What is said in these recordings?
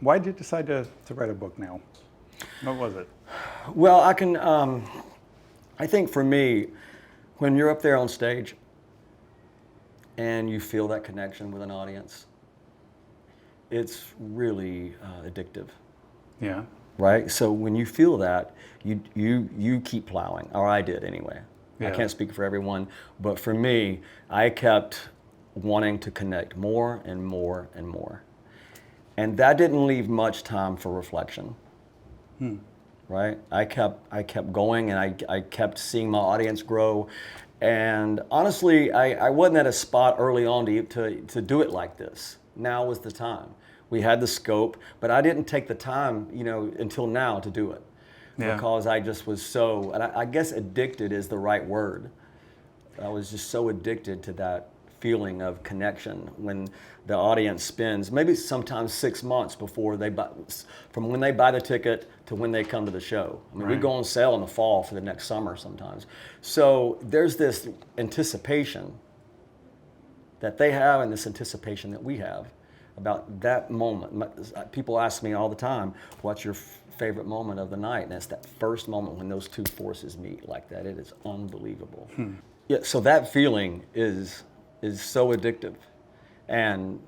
Why did you decide to write a book now? What was it? Well, I think for me, when you're up there on stage and you feel that connection with an audience, it's really addictive. Yeah. Right? So when you feel that, you keep plowing, or I did anyway. Yeah. I can't speak for everyone, but for me, I kept wanting to connect more and more and more. And that didn't leave much time for reflection. Right? I kept going, and I kept seeing my audience grow. And honestly, I wasn't at a spot early on to do it like this. Now was the time. We had the scope, but I didn't take the time, until now to do it. Yeah. Because I just was so, and I guess addicted is the right word. I was just so addicted to that feeling of connection when the audience spends maybe sometimes 6 months before they buy, from when they buy the ticket to when they come to the show. I mean, we go on sale in the fall for the next summer sometimes. So there's this anticipation that they have and this anticipation that we have about that moment. People ask me all the time, what's your favorite moment of the night? And it's that first moment when those two forces meet like that. It is unbelievable. Yeah, so that feeling is so addictive. And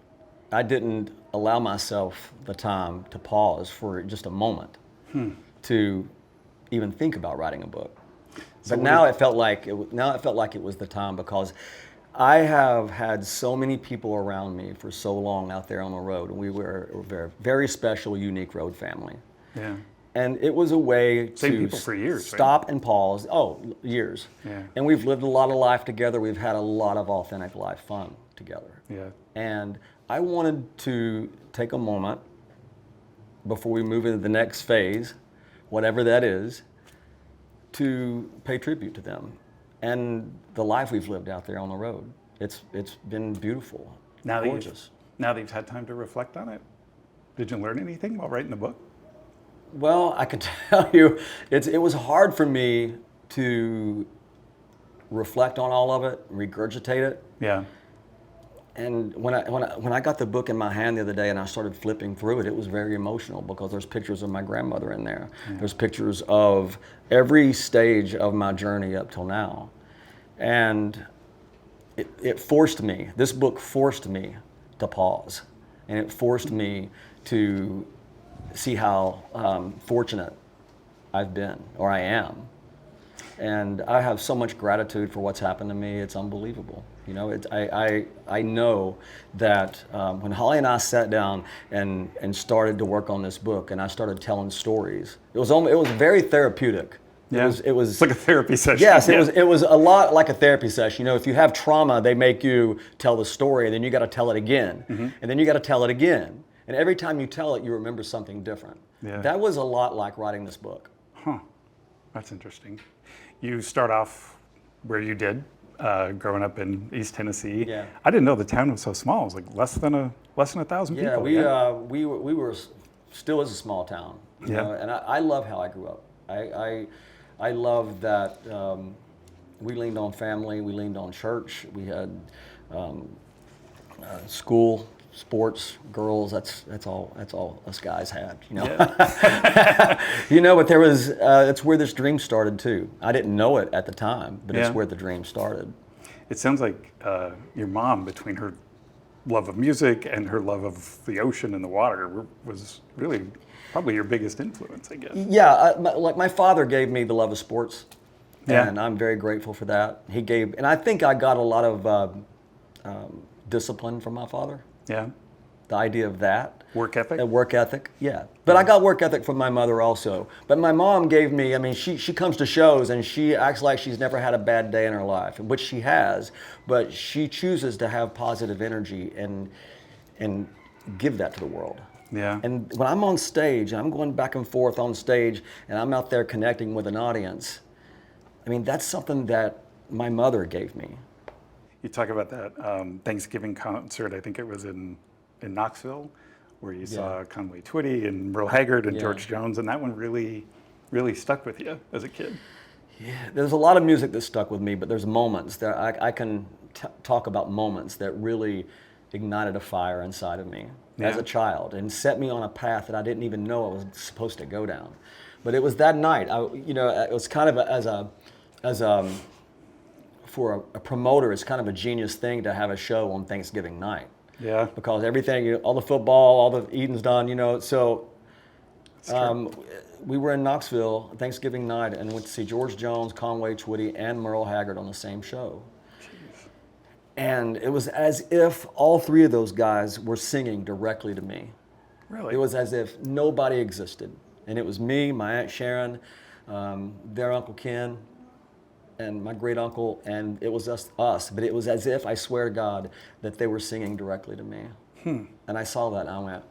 I didn't allow myself the time to pause for just a moment to even think about writing a book. So but now it felt like it was the time, because I have had so many people around me for so long out there on the road. We were a very, very special, unique road family. Yeah. And it was a way Same to people for years, stop and pause. Oh, years. Yeah. And we've lived a lot of life together. We've had a lot of authentic life fun together. Yeah. And I wanted to take a moment before we move into the next phase, whatever that is, to pay tribute to them and the life we've lived out there on the road. It's been beautiful, gorgeous. Now that you've had time to reflect on it, did you learn anything while writing the book? Well, I can tell you, it was hard for me to reflect on all of it, regurgitate it. Yeah. And when I got the book in my hand the other day and I started flipping through it, it was very emotional, because there's pictures of my grandmother in there. Yeah. There's pictures of every stage of my journey up till now. And it forced me, this book forced me to pause. And it forced me to see how fortunate I've been, or I am. And I have so much gratitude for what's happened to me. It's unbelievable. I know that when Holly and I sat down and started to work on this book, and I started telling stories, it was very therapeutic. Yeah. It was It's like a therapy session. Yes, it was a lot like a therapy session. If you have trauma, they make you tell the story, and then you got to tell it again, and then you got to tell it again. And every time you tell it, you remember something different. Yeah. That was a lot like writing this book. Huh. That's interesting. You start off where you did, growing up in East Tennessee. Yeah. I didn't know the town was so small. It was like less than 1,000 Yeah, people. we were still is a small town. You know, and I love how I grew up. I love that we leaned on family, we leaned on church, we had school, sports, girls. That's all us guys had. Yeah. But there was it's where this dream started too. I didn't know it at the time, but it's where the dream started. It sounds like your mom, between her love of music and her love of the ocean and the water, was really probably your biggest influence, I guess. Yeah, my father gave me the love of sports, Yeah. and I'm very grateful for that. And I think I got a lot of discipline from my father. Yeah. The idea of that. Work ethic? Work ethic, yeah. But I got work ethic from my mother also. But my mom gave me, she comes to shows and she acts like she's never had a bad day in her life, which she has, but she chooses to have positive energy and give that to the world. Yeah. And when I'm on stage, and I'm going back and forth on stage, and I'm out there connecting with an audience, that's something that my mother gave me. You talk about that Thanksgiving concert, I think it was in Knoxville, where you saw Conway Twitty and Merle Haggard and George Jones, and that one really, really stuck with you as a kid. Yeah, there's a lot of music that stuck with me, but there's moments that I can talk about moments that really ignited a fire inside of me. as a child and set me on a path that I didn't even know I was supposed to go down. But it was that night. It was kind of for a promoter, it's kind of a genius thing to have a show on Thanksgiving night. Yeah. Because everything, all the football, all the eating's done, So we were in Knoxville Thanksgiving night and went to see George Jones, Conway Twitty, and Merle Haggard on the same show. Jeez. And it was as if all three of those guys were singing directly to me. Really? It was as if nobody existed. And it was me, my Aunt Sharon, their Uncle Ken, and my great uncle, and it was us. But it was as if, I swear to God, that they were singing directly to me. And I saw that and I went,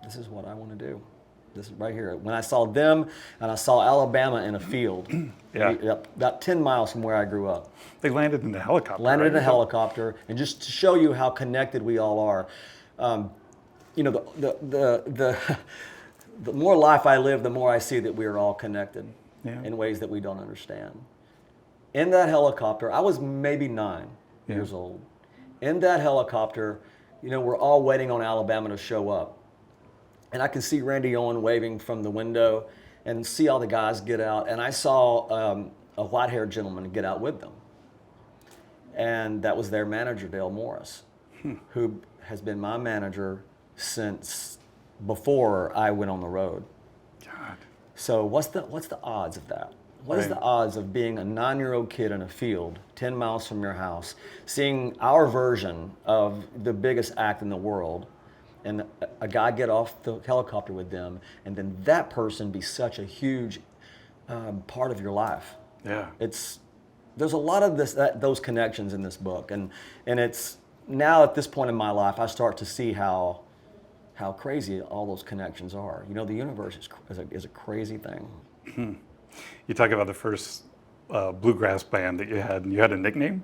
this is what I want to do. This is right here. When I saw them and I saw Alabama in a field, about 10 miles from where I grew up. They landed in the helicopter. Landed in a helicopter, and just to show you how connected we all are. The more life I live, the more I see that we are all connected in ways that we don't understand. In that helicopter, I was maybe 9 years old. In that helicopter, we're all waiting on Alabama to show up. And I can see Randy Owen waving from the window and see all the guys get out. And I saw a white-haired gentleman get out with them. And that was their manager, Dale Morris, who has been my manager since before I went on the road. God. So what's the odds of that? What is the odds of being a 9-year-old kid in a field 10 miles from your house, seeing our version of the biggest act in the world, and a guy get off the helicopter with them, and then that person be such a huge part of your life? Yeah. There's a lot of those connections in this book, and it's now at this point in my life I start to see how crazy all those connections are. The universe is a crazy thing. You talk about the first bluegrass band that you had, and you had a nickname?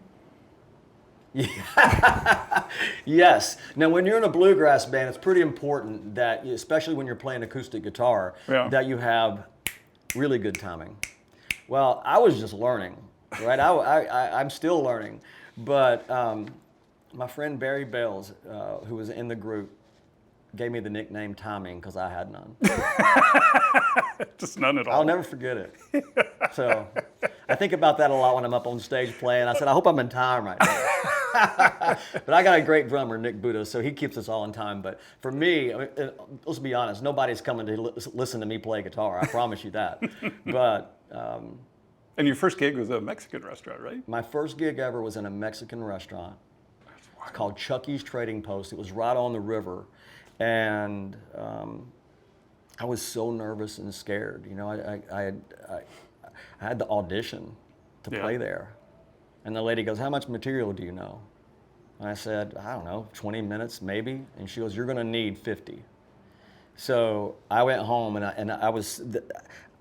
Yes. Now, when you're in a bluegrass band, it's pretty important that, especially when you're playing acoustic guitar, that you have really good timing. Well, I was just learning, right? I'm still learning. But my friend Barry Bales, who was in the group, gave me the nickname Timing because I had none. Just none at all. I'll never forget it. So I think about that a lot when I'm up on stage playing. I said, I hope I'm in time right now. But I got a great drummer, Nick Buda, so he keeps us all in time. But for me, let's be honest, nobody's coming to listen to me play guitar. I promise you that. But and your first gig was a Mexican restaurant, right? My first gig ever was in a Mexican restaurant. It's called Chucky's Trading Post. It was right on the river. And I was so nervous and scared. I had the audition to play there. And the lady goes, how much material do you know? And I said, I don't know, 20 minutes maybe. And she goes, you're going to need 50. So I went home and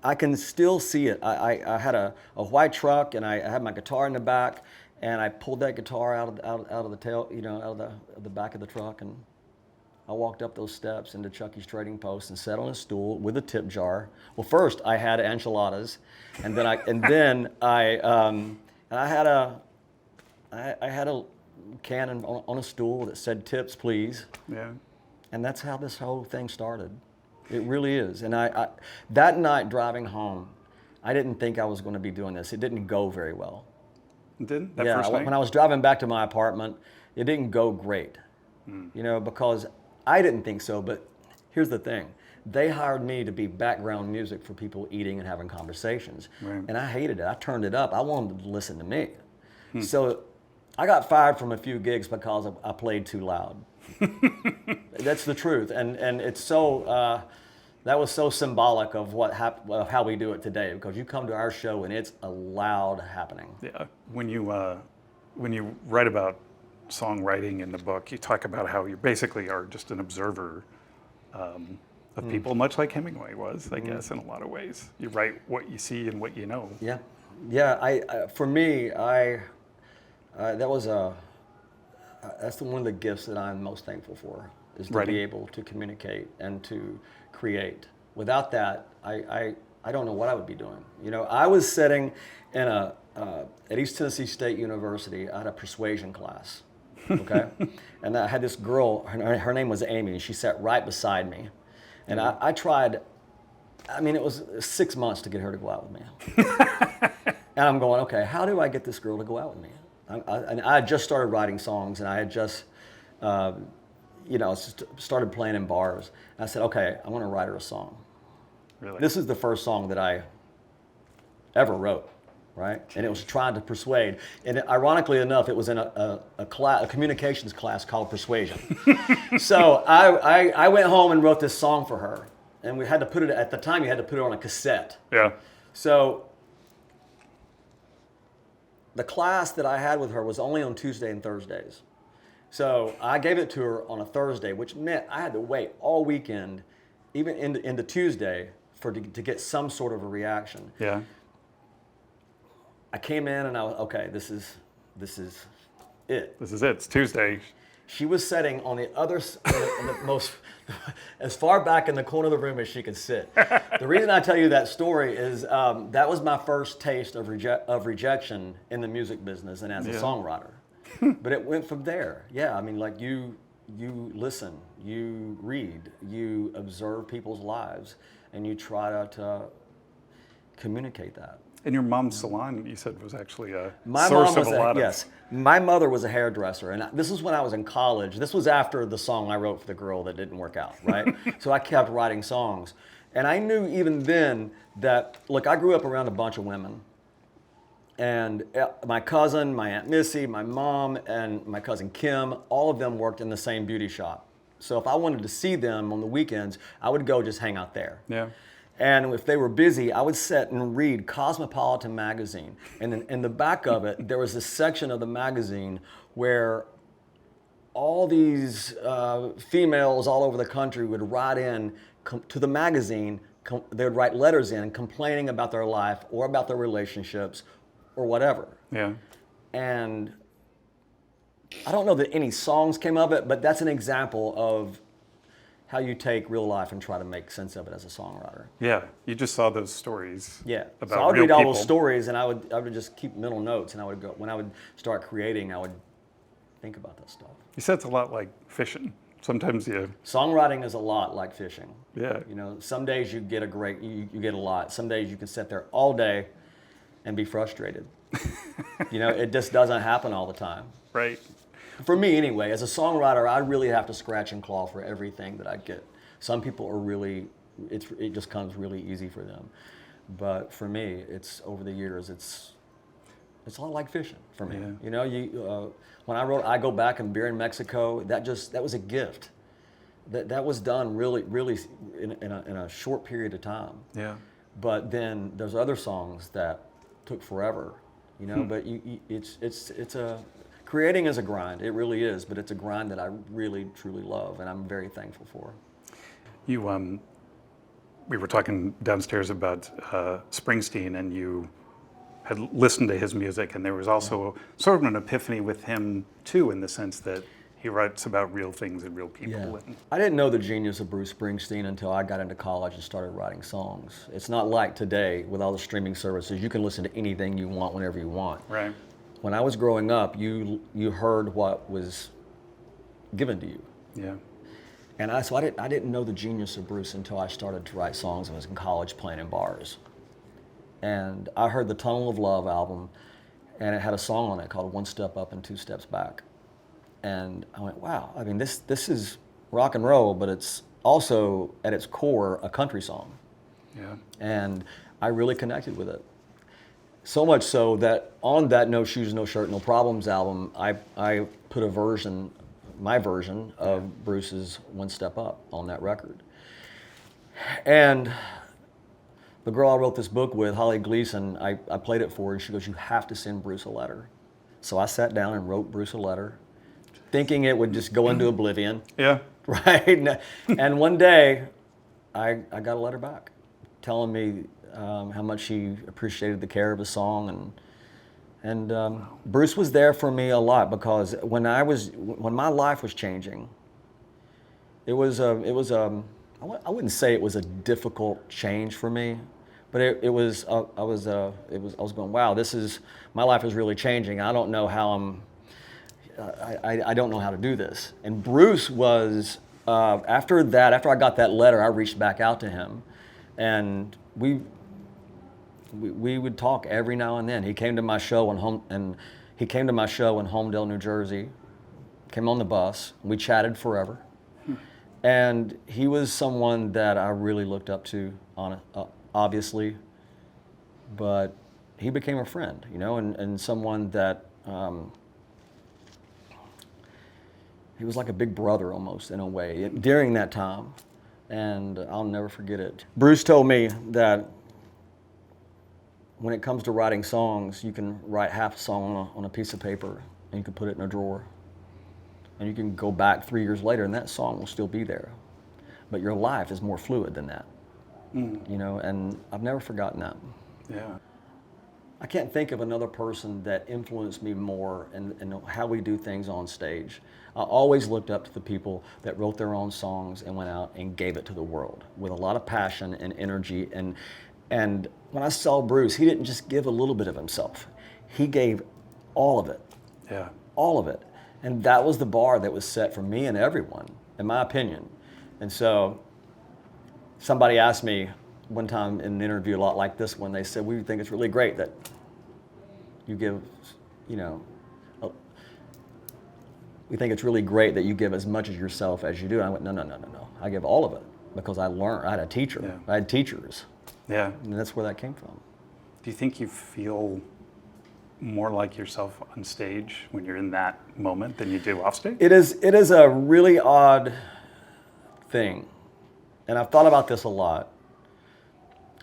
I can still see it. I had a white truck and I had my guitar in the back, and I pulled that guitar out of the tail, out of the back of the truck, and I walked up those steps into Chucky's Trading Post and sat on a stool with a tip jar. Well, first I had enchiladas, and then I had a can on a stool that said "tips, please." Yeah. And that's how this whole thing started. It really is. And I that night driving home, I didn't think I was going to be doing this. It didn't go very well. It didn't? That first night? When I was driving back to my apartment, it didn't go great. Because I didn't think so, but here's the thing. They hired me to be background music for people eating and having conversations. Right. And I hated it. I turned it up. I wanted them to listen to me. So I got fired from a few gigs because I played too loud. That's the truth. And it's so, that was so symbolic of of how we do it today, because you come to our show and it's a loud happening. Yeah. When you write about songwriting in the book, you talk about how you basically are just an observer of people, much like Hemingway was, I guess, in a lot of ways. You write what you see and what you know. Yeah, yeah. For me, that's one of the gifts that I'm most thankful for, is to be able to communicate and to create. Without that, I don't know what I would be doing. I was sitting in at East Tennessee State University. I had a persuasion class. okay? And I had this girl, her name was Amy, and she sat right beside me. And I tried, I mean, it was 6 months to get her to go out with me. And I'm going, okay, how do I get this girl to go out with me? And I had just started writing songs, and I had just, started playing in bars. And I said, okay, I want to write her a song. Really? This is the first song that I ever wrote, right? Jeez. And it was trying to persuade. And ironically enough, it was in a communications class called Persuasion. So I went home and wrote this song for her. And we had to put it, at the time, you had to put it on a cassette. Yeah. So the class that I had with her was only on Tuesday and Thursdays. So I gave it to her on a Thursday, which meant I had to wait all weekend, even into Tuesday, to get some sort of a reaction. Yeah. I came in and I was, okay, this is it. This is it. It's Tuesday. She was sitting on the other, in the most, as far back in the corner of the room as she could sit. The reason I tell you that story is that was my first taste of rejection in the music business and as a songwriter. But it went from there. Yeah, I mean, like you listen, you read, you observe people's lives, and you try to communicate that. And your mom's salon, you said, was actually a My source mom was of a lot of... Yes. My mother was a hairdresser, and this was when I was in college. This was after the song I wrote for the girl that didn't work out, right? So I kept writing songs. And I knew even then that, look, I grew up around a bunch of women. And my cousin, my Aunt Missy, my mom, and my cousin Kim, all of them worked in the same beauty shop. So if I wanted to see them on the weekends, I would go just hang out there. Yeah. And if they were busy, I would sit and read Cosmopolitan magazine. And in the back of it, there was this section of the magazine where all these females all over the country would write in to the magazine. They would write letters in complaining about their life or about their relationships or whatever. Yeah. And I don't know that any songs came of it, but that's an example of how you take real life and try to make sense of it as a songwriter. Yeah, you just saw those stories. Yeah, about so I would real read all people. those stories, and I would just keep mental notes, and I would go when I would start creating, I would think about that stuff. You said it's a lot like fishing. Sometimes you... Songwriting is a lot like fishing. Yeah. You know, some days you get you get a lot. Some days you can sit there all day and be frustrated. You know, it just doesn't happen all the time. Right. For me, anyway, as a songwriter, I really have to scratch and claw for everything that I get. Some people are really, it just comes really easy for them. But for me, it's over the years, it's a lot like fishing for me. Yeah. You know, when I wrote I Go Back and Beer in Mexico, that was a gift. That was done really in a short period of time. Yeah. But then there's other songs that took forever, you know. But it's a creating is a grind. It really is, but it's a grind that I really truly love, and I'm very thankful for. You we were talking downstairs about Springsteen, and you had listened to his music, and there was also sort of an epiphany with him too, in the sense that he writes about real things and real people. Yeah. And I didn't know the genius of Bruce Springsteen until I got into college and started writing songs. It's not like today with all the streaming services. You can listen to anything you want whenever you want. right. When I was growing up, you heard what was given to you. Yeah. And so I didn't know the genius of Bruce until I started to write songs and was in college playing in bars. And I heard the Tunnel of Love album, and it had a song on it called One Step Up and Two Steps Back. And I went, wow, I mean, this is rock and roll, but it's also, at its core, a country song. Yeah. And I really connected with it. So much so that on that No Shoes, No Shirt, No Problems album, I put my version of Bruce's One Step Up on that record. And the girl I wrote this book with, Holly Gleason, I played it for her, and she goes, you have to send Bruce a letter. So I sat down and wrote Bruce a letter, thinking it would just go into oblivion. Yeah. Right? And one day, I got a letter back telling me how much she appreciated the care of the song, and Bruce was there for me a lot, because when my life was changing, I wouldn't say it was a difficult change for me, but I was going, wow, my life is really changing. I don't know how I don't know how to do this. And Bruce was, after I got that letter, I reached back out to him, and we would talk every now and then. He came to my show in Homedale, New Jersey. Came on the bus. We chatted forever, and he was someone that I really looked up to, obviously. But he became a friend, and someone that he was like a big brother almost in a way during that time, and I'll never forget it. Bruce told me that when it comes to writing songs, you can write half a song on a piece of paper and you can put it in a drawer. And you can go back 3 years later and that song will still be there. But your life is more fluid than that. And I've never forgotten that. Yeah. I can't think of another person that influenced me more in how we do things on stage. I always looked up to the people that wrote their own songs and went out and gave it to the world with a lot of passion and energy. And when I saw Bruce, he didn't just give a little bit of himself. He gave all of it. Yeah. All of it. And that was the bar that was set for me and everyone, in my opinion. And so somebody asked me one time in an interview a lot like this one, they said, we think it's really great that you give, we think it's really great that you give as much of yourself as you do. And I went, no. I give all of it because I learned. I had a teacher. Yeah. I had teachers. Yeah. And that's where that came from. Do you think you feel more like yourself on stage when you're in that moment than you do off stage? It is a really odd thing. And I've thought about this a lot.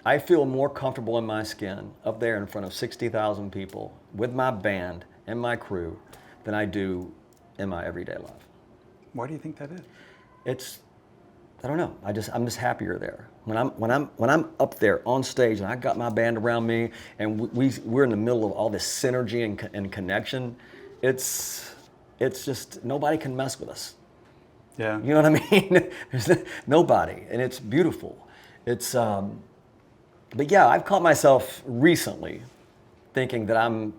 I feel more comfortable in my skin up there in front of 60,000 people with my band and my crew than I do in my everyday life. Why do you think that is? I don't know. I'm just happier there. When I'm up there on stage and I got my band around me and we're in the middle of all this synergy and connection, it's just nobody can mess with us. Yeah. You know what I mean? There's nobody, and it's beautiful. But yeah, I've caught myself recently thinking that I'm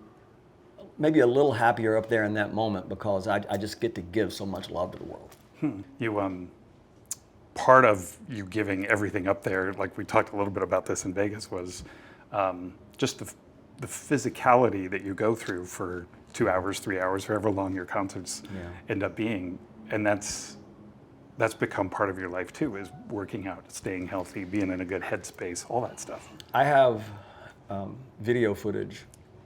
maybe a little happier up there in that moment because I just get to give so much love to the world. Part of you giving everything up there, like we talked a little bit about this in Vegas, was just the physicality that you go through for 2 hours, 3 hours, however long your concerts end up being. And that's become part of your life too, is working out, staying healthy, being in a good headspace, all that stuff. I have video footage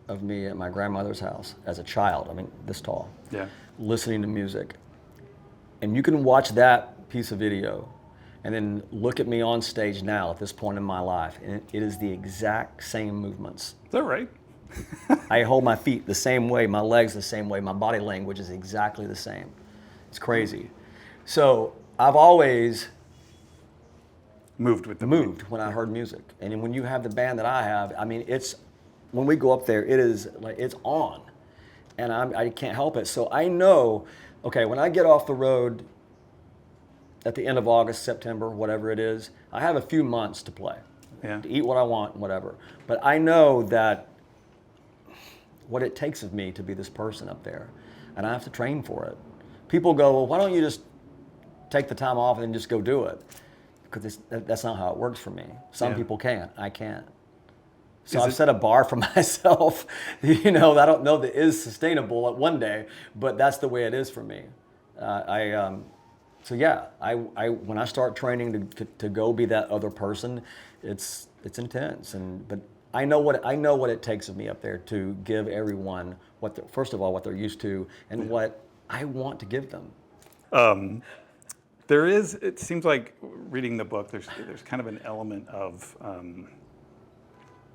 of me at my grandmother's house as a child, this tall, listening to music. And you can watch that piece of video and then look at me on stage now at this point in my life, and it is the exact same movements. Is that right? I hold my feet the same way, my legs the same way, my body language is exactly the same. It's crazy. So I've always moved when I heard music. And when you have the band that I have, it's, when we go up there, it is like, it's on. And I can't help it. So I know, okay, when I get off the road at the end of August, September, whatever it is, I have a few months to play, to eat what I want, whatever. But I know that what it takes of me to be this person up there, and I have to train for it. People go, well, why don't you just take the time off and then just go do it? Because that's not how it works for me. Some people can, I can't. So I've set a bar for myself, I don't know that is sustainable at one day, but that's the way it is for me. When I start training to go be that other person, it's intense. But I know what it takes of me up there to give everyone first of all what they're used to and what I want to give them. It seems like reading the book, there's kind of an element of,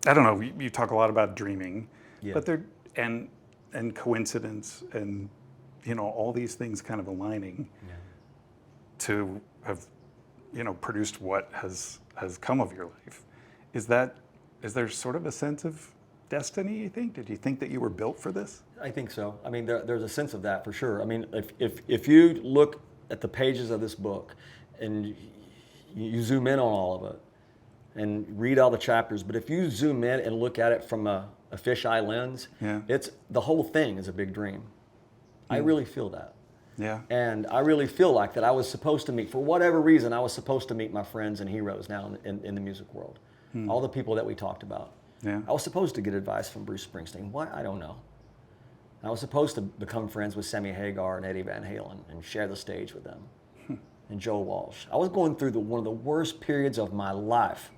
I don't know, you talk a lot about dreaming, but and coincidence and, all these things kind of aligning to have, produced what has come of your life. Is there sort of a sense of destiny, you think? Did you think that you were built for this? I think so. There's a sense of that for sure. If you look at the pages of this book and you zoom in on all of it and read all the chapters, but if you zoom in and look at it from a fisheye lens, it's the whole thing is a big dream. I really feel that. Yeah. And I really feel like that I was supposed to meet, for whatever reason, I was supposed to meet my friends and heroes now in the music world. All the people that we talked about. Yeah. I was supposed to get advice from Bruce Springsteen. Why? I don't know. I was supposed to become friends with Sammy Hagar and Eddie Van Halen and share the stage with them. And Joe Walsh. I was going through one of the worst periods of my life.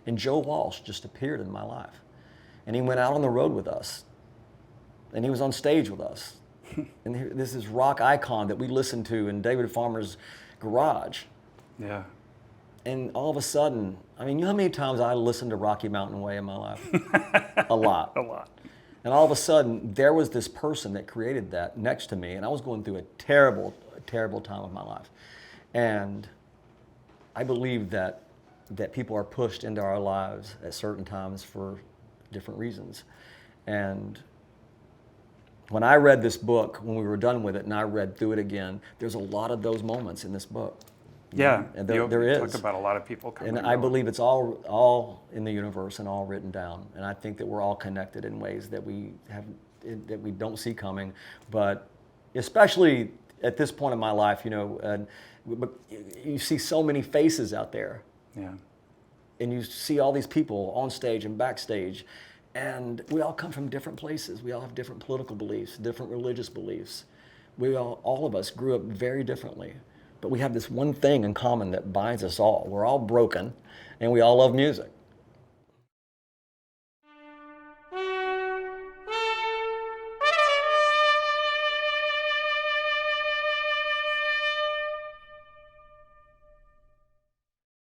And Joe Walsh just appeared in my life. And he went out on the road with us. And he was on stage with us. And this is rock icon that we listened to in David Farmer's garage. Yeah. And all of a sudden, I mean, you know how many times I listened to Rocky Mountain Way in my life? A lot. A lot. And all of a sudden, there was this person that created that next to me, and I was going through a terrible time of my life. And I believe that people are pushed into our lives at certain times for different reasons. And when I read this book, when we were done with it, and I read through it again, there's a lot of those moments in this book. Yeah, And there is. Talk about a lot of people coming. And I believe it's all in the universe and all written down. And I think that we're all connected in ways that we don't see coming. But especially at this point in my life, you know, you see so many faces out there. Yeah. And you see all these people on stage and backstage. And we all come from different places. We all have different political beliefs, different religious beliefs. All of us grew up very differently. But we have this one thing in common that binds us all. We're all broken, and we all love music.